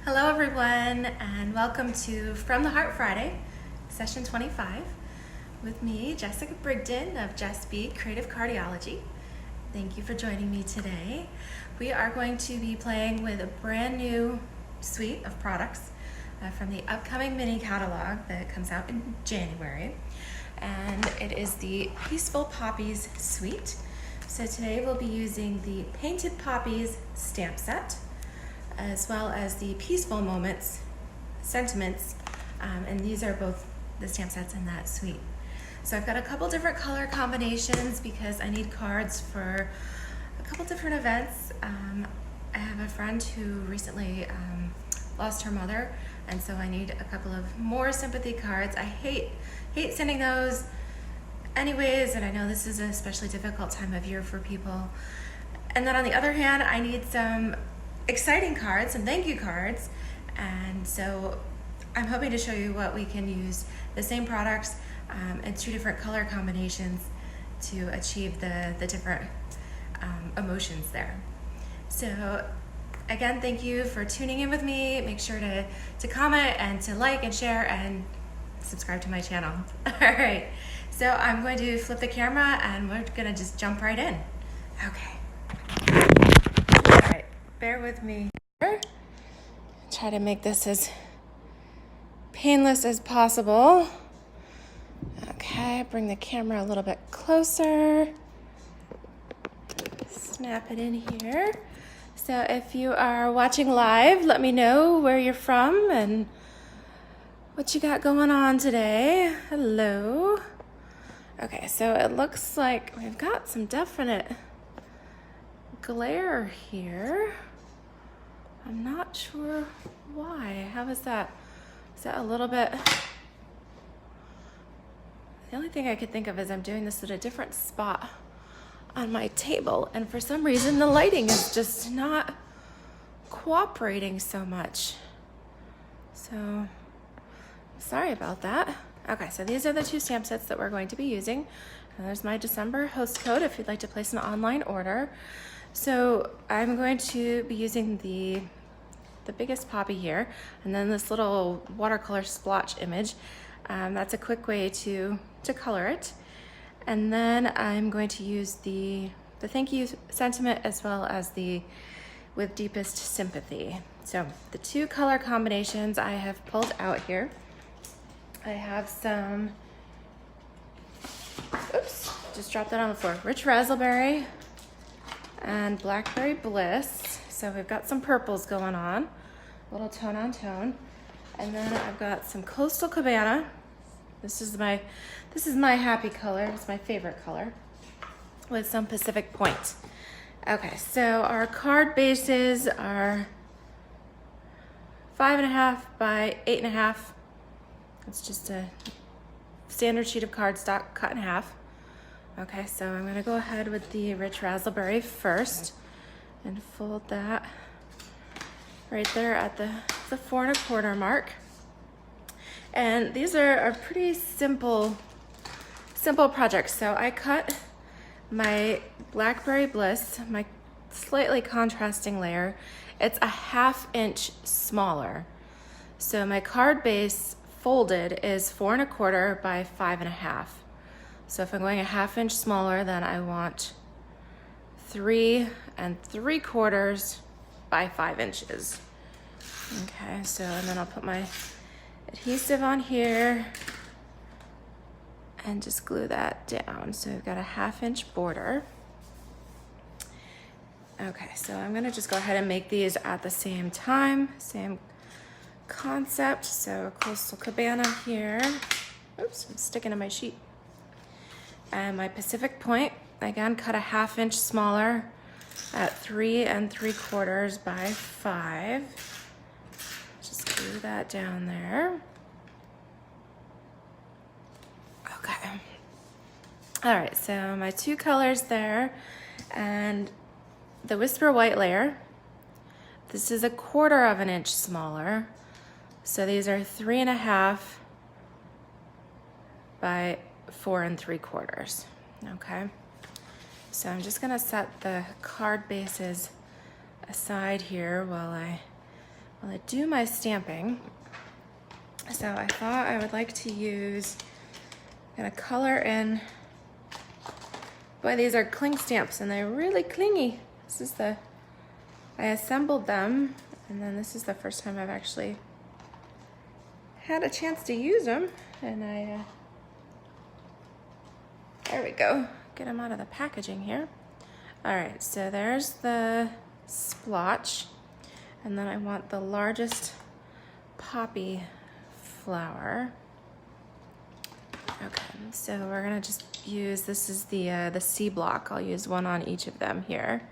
Hello everyone, and welcome to From the Heart Friday, session 25, with me, Jessica Brigden of Jess B Creative Cardiology. Thank you for joining me today. We are going to be playing with a brand new suite of products from the upcoming mini catalog that comes out in January, and it is the Peaceful Poppies suite. So today we'll be using the Painted Poppies stamp set, as well as the Peaceful Moments sentiments, and these are both the stamp sets in that suite. So I've got a couple different color combinations because I need cards for a couple different events. I have a friend who recently lost her mother, and so I need a couple of more sympathy cards. I hate sending those anyways, and I know this is an especially difficult time of year for people. And then on the other hand, I need some exciting cards, some thank you cards, and so I'm hoping to show you what we can use the same products in two different color combinations to achieve the different emotions there. So again, thank you for tuning in with me. Make sure to comment and to like and share and subscribe to my channel. All right, so I'm going to flip the camera and we're gonna just jump right in. Okay. Bear with me. Try to make this as painless as possible. Okay, bring the camera a little bit closer. Snap it in here. So if you are watching live, let me know where you're from and what you got going on today. Hello. Okay, so it looks like we've got some definite glare here. I'm not sure why. How is that? Is that a little bit? The only thing I could think of is I'm doing this at a different spot on my table, and for some reason the lighting is just not cooperating so much. So sorry about that. Okay, so these are the two stamp sets that we're going to be using. And there's my December host code if you'd like to place an online order. So I'm going to be using the biggest poppy here, and then this little watercolor splotch image. That's a quick way to color it. And then I'm going to use the thank you sentiment as well as the with deepest sympathy. So the two color combinations I have pulled out here. I have some, oops, just dropped that on the floor. Rich Raspberry and Blackberry Bliss. So we've got some purples going on, a little tone on tone. And then I've got some Coastal Cabana. This is my happy color. It's my favorite color, with some Pacific Point. Okay, so our card bases are 5.5 by 8.5. It's just a standard sheet of cardstock cut in half. Okay, so I'm gonna go ahead with the Rich Raspberry first and fold that right there at the 4 1/4 mark. And these are a pretty simple projects. So I cut my Blackberry Bliss, my slightly contrasting layer. It's a 1/2 inch smaller. So my card base folded is 4 1/4 by 5.5. So if I'm going a 1/2 inch smaller, then I want 3 3/4 by 5 inches. Okay, so and then I'll put my adhesive on here and just glue that down. So we've got a 1/2 inch border. Okay, so I'm gonna just go ahead and make these at the same time, same concept. So Coastal Cabana here. Oops, I'm sticking to my sheet. And my Pacific Point, again, cut a 1/2 inch smaller at 3 3/4 by 5. Just glue that down there. Okay. All right, so my two colors there, and the Whisper White layer. This is a 1/4 inch smaller. So these are 3.5 by 4 3/4. Okay. So I'm just gonna set the card bases aside here while Well, I do my stamping, so I thought I would like to use, I'm gonna color in, boy, these are cling stamps and they're really clingy. This is I assembled them, and then this is the first time I've actually had a chance to use them, and there we go, get them out of the packaging here. All right, so there's the splotch, and then I want the largest poppy flower. Okay, so we're gonna just use, this is the C block. I'll use one on each of them here.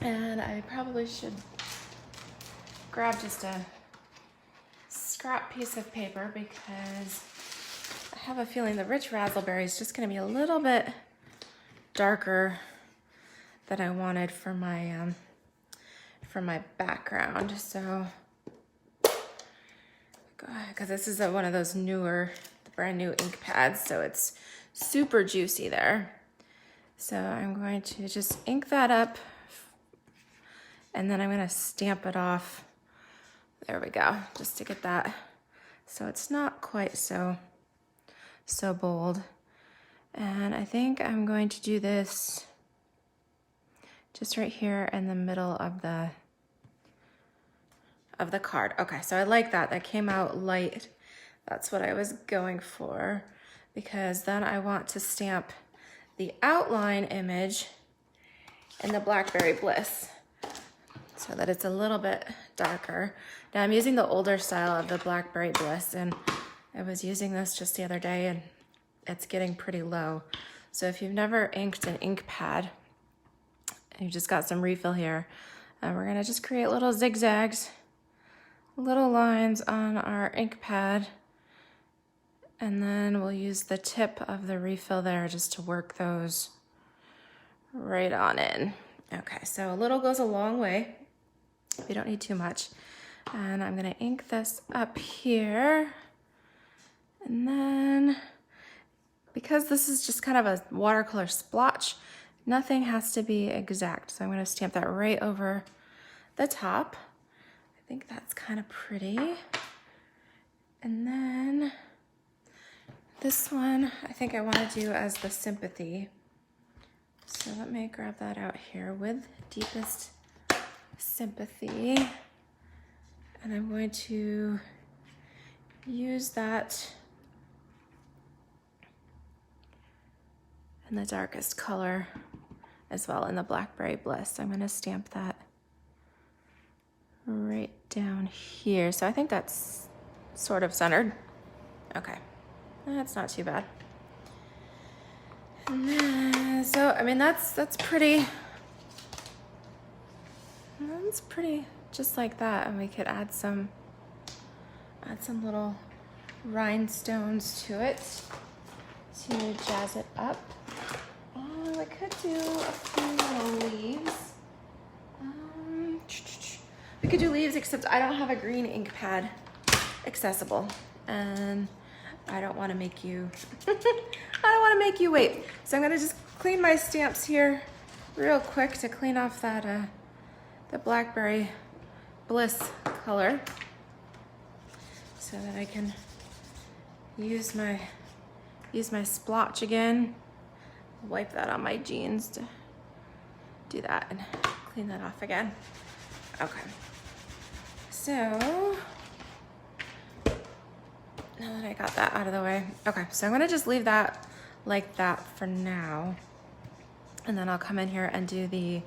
And I probably should grab just a scrap piece of paper because I have a feeling the rich razzleberry is just gonna be a little bit darker than I wanted for my background. So, because this is one of those newer, brand new ink pads, so it's super juicy there. So I'm going to just ink that up, and then I'm gonna stamp it off. There we go, just to get that so it's not quite so bold. And I think I'm going to do this just right here in the middle of the card. Okay, so I like that. That came out light. That's what I was going for, because then I want to stamp the outline image in the Blackberry Bliss so that it's a little bit darker. Now I'm using the older style of the Blackberry Bliss, and I was using this just the other day, and it's getting pretty low. So if you've never inked an ink pad, and you've just got some refill here, we're gonna just create little zigzags, little lines on our ink pad, and then we'll use the tip of the refill there just to work those right on in. Okay, so a little goes a long way. We don't need too much. And I'm gonna ink this up here. And then, because this is just kind of a watercolor splotch, nothing has to be exact. So I'm gonna stamp that right over the top. I think that's kind of pretty. And then this one, I think I wanna do as the sympathy. So let me grab that out here with deepest sympathy. And I'm going to use that in the darkest color as well in the Blackberry Bliss. I'm gonna stamp that right down here. So I think that's sort of centered. Okay, that's not too bad. And then, so I mean that's pretty. That's pretty, just like that. And we could add some little rhinestones to it to jazz it up. Oh, I could do a few little leaves. We could do leaves, except I don't have a green ink pad accessible, and I don't want to make you wait. So I'm gonna just clean my stamps here real quick to clean off that the Blackberry Bliss color, so that I can use my splotch again. Wipe that on my jeans to do that and clean that off again. Okay, so now that I got that out of the way, okay, so I'm gonna just leave that like that for now, and then I'll come in here and do the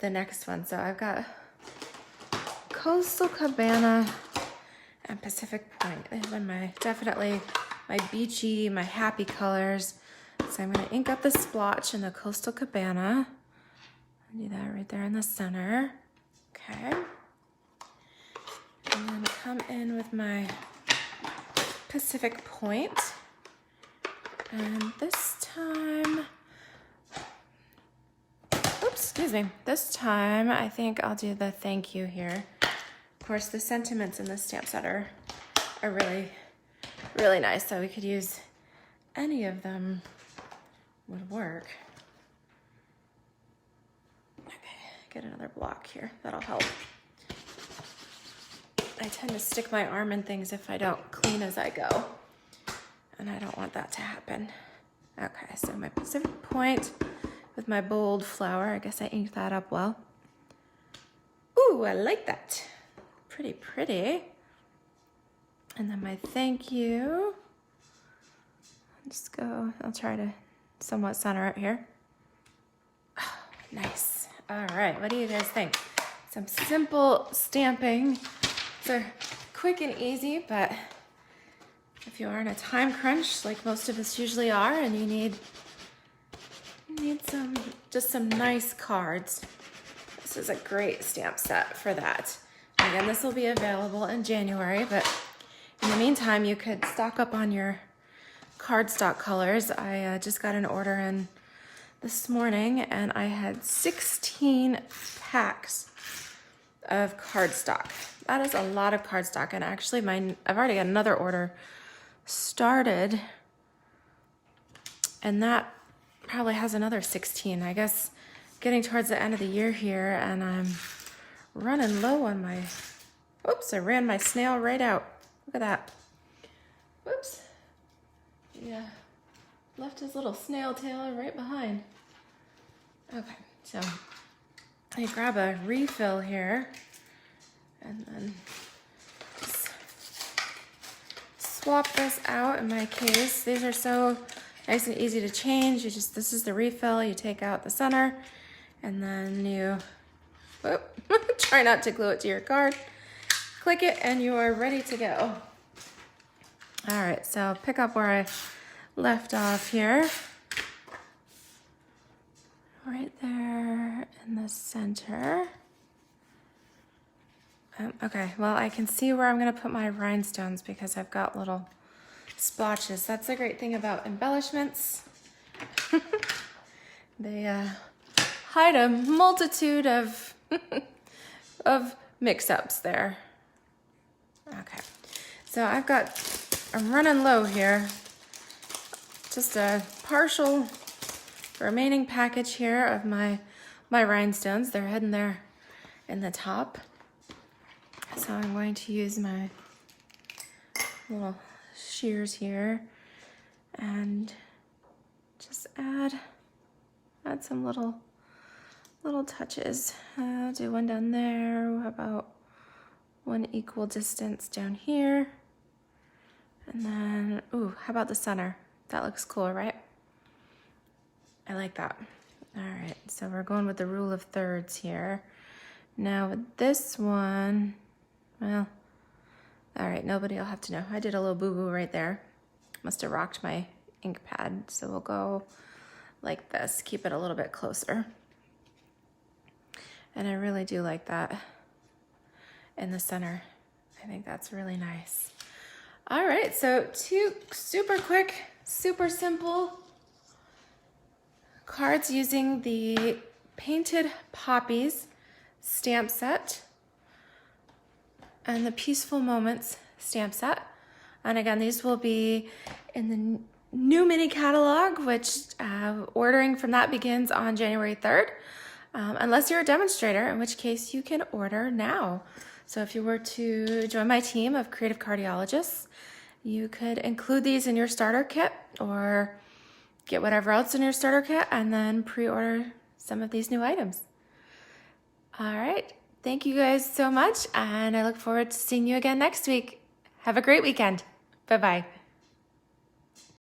next one. So I've got Coastal Cabana and Pacific Point. They've been definitely my beachy, my happy colors. So I'm gonna ink up the splotch in the Coastal Cabana. I'll do that right there in the center. Okay. And then come in with my Pacific Point. And this time, excuse me. This time, I think I'll do the thank you here. Of course, the sentiments in the stamp set are really, really nice. So we could use any of them would work. Okay, get another block here. That'll help. I tend to stick my arm in things if I don't clean as I go. And I don't want that to happen. Okay, so my Pacific Point with my bold flower. I guess I inked that up well. Ooh, I like that. Pretty pretty. And then my thank you. I'll try to somewhat center it here. Oh, nice. All right, what do you guys think? Some simple stamping. They're quick and easy, but if you are in a time crunch, like most of us usually are, and you need some nice cards, this is a great stamp set for that. Again, this will be available in January, but in the meantime, you could stock up on your cardstock colors. I just got an order in this morning, and I had 16 packs of cardstock. That is a lot of cardstock, and actually I've already got another order started, and that probably has another 16. I guess getting towards the end of the year here, and I'm running low on my, oops, I ran my snail right out. Look at that. Whoops. Yeah, left his little snail tail right behind. Okay, so I grab a refill here and then just swap this out in my case. These are so nice and easy to change. This is the refill. You take out the center and then you, try not to glue it to your card. Click it and you are ready to go. All right, so pick up where I left off here. Right there in the center. Okay, well, I can see where I'm gonna put my rhinestones because I've got little splotches. That's the great thing about embellishments. They hide a multitude of of mix-ups there. Okay, so I'm running low here. Just a partial remaining package here of my rhinestones. They're hidden there in the top. So I'm going to use my little shears here and just add some little touches. I'll do one down there. How about one equal distance down here? And then, ooh, how about the center? That looks cool, right? I like that. All right, so we're going with the rule of thirds here. Now with this one, well, all right, nobody will have to know. I did a little boo-boo right there. Must have rocked my ink pad. So we'll go like this, keep it a little bit closer. And I really do like that in the center. I think that's really nice. All right, so 2 super quick, super simple cards using the Painted Poppies stamp set and the Peaceful Moments stamp set. And again, these will be in the new mini catalog, which ordering from that begins on January 3rd, unless you're a demonstrator, in which case you can order now. So if you were to join my team of creative cardiologists, you could include these in your starter kit or get whatever else in your starter kit and then pre-order some of these new items. All right, thank you guys so much, and I look forward to seeing you again next week. Have a great weekend. Bye-bye.